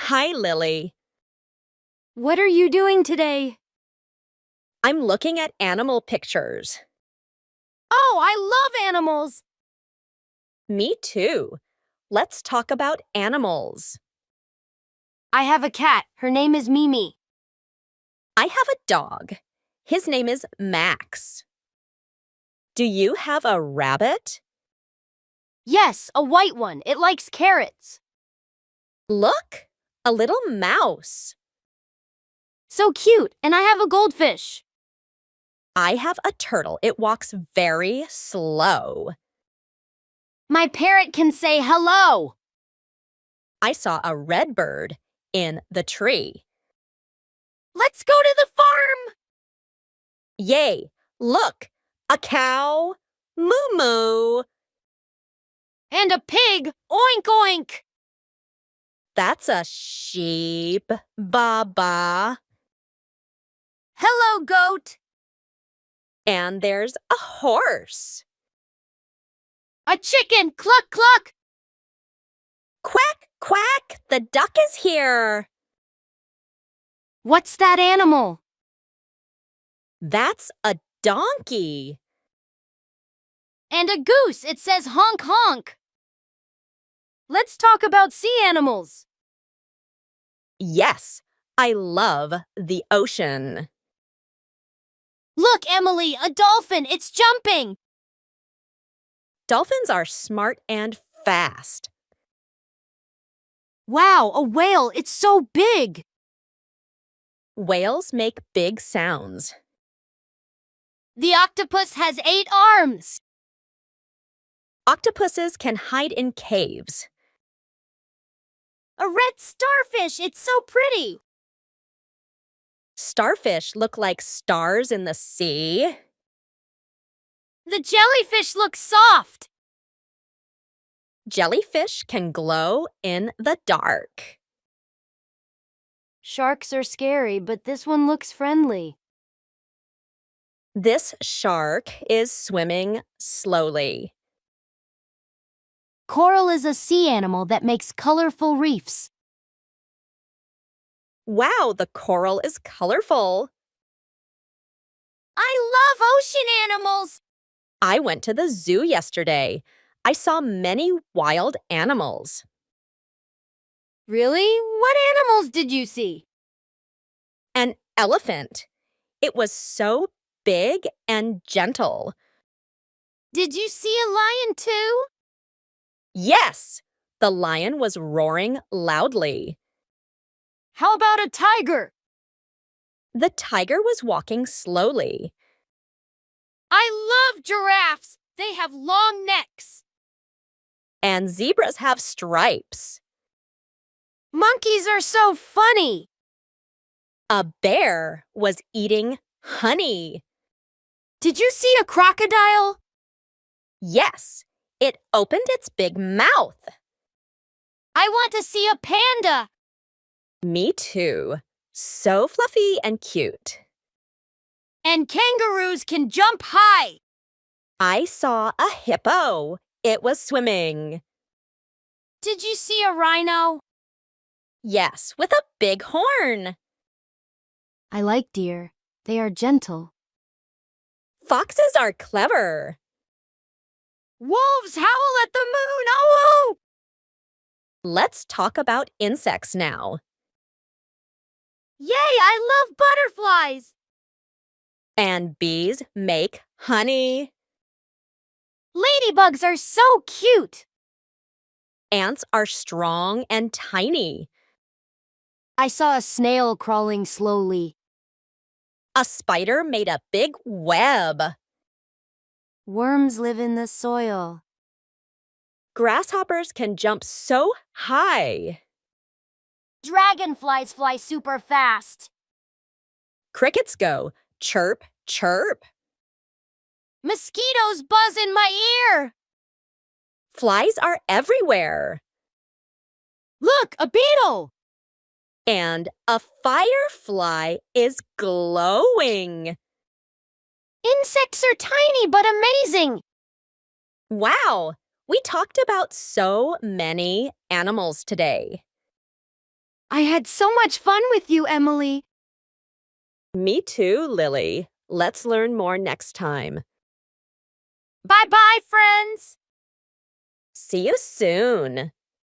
Hi, Lily. What are you doing today? I'm looking at animal pictures. Oh, I love animals! Me too. Let's talk about animals. I have a cat. Her name is Mimi. I have a dog. His name is Max. Do you have a rabbit? Yes, a white one. It likes carrots. Look, a little mouse. So cute, and I have a goldfish. I have a turtle. It walks very slow. My parrot can say hello. I saw a red bird in the tree. Let's go to the farm! Yay! Look, a cow. Moo moo. And a pig! Oink oink! That's a sheep. Ba ba. Hello, goat! And there's a horse. A chicken! Cluck cluck! Quack, quack, the duck is here. What's that animal? That's a donkey. And a goose! It says honk honk! Let's talk about sea animals. Yes, I love the ocean. Look, Emily, a dolphin! It's jumping! Dolphins are smart and fast. Wow, a whale! It's so big! Whales make big sounds. The octopus has 8 arms! Octopuses can hide in caves. A red starfish! It's so pretty! Starfish look like stars in the sea. The jellyfish looks soft! Jellyfish can glow in the dark. Sharks are scary, but this one looks friendly. This shark is swimming slowly. Coral is a sea animal that makes colorful reefs. Wow, the coral is colorful. I love ocean animals! I went to the zoo yesterday. I saw many wild animals. Really? What animals did you see? An elephant. It was so big and gentle. Did you see a lion too? Yes, the lion was roaring loudly. How about a tiger? The tiger was walking slowly. I love giraffes! They have long necks. And zebras have stripes. Monkeys are so funny! A bear was eating honey. Did you see a crocodile? Yes, it opened its big mouth. I want to see a panda! Me too. So fluffy and cute. And kangaroos can jump high! I saw a hippo. It was swimming. Did you see a rhino? Yes, with a big horn. I like deer. They are gentle. Foxes are clever. Wolves howl at the moon! Oh! Let's talk about insects now. Yay, I love butterflies! And bees make honey. Ladybugs are so cute! Ants are strong and tiny. I saw a snail crawling slowly. A spider made a big web. Worms live in the soil. Grasshoppers can jump so high. Dragonflies fly super fast. Crickets go chirp, chirp. Mosquitoes buzz in my ear. Flies are everywhere. Look, a beetle! And a firefly is glowing. Insects are tiny but amazing. Wow, we talked about so many animals today. I had so much fun with you, Emily. Me too, Lily. Let's learn more next time. Bye-bye, friends. See you soon.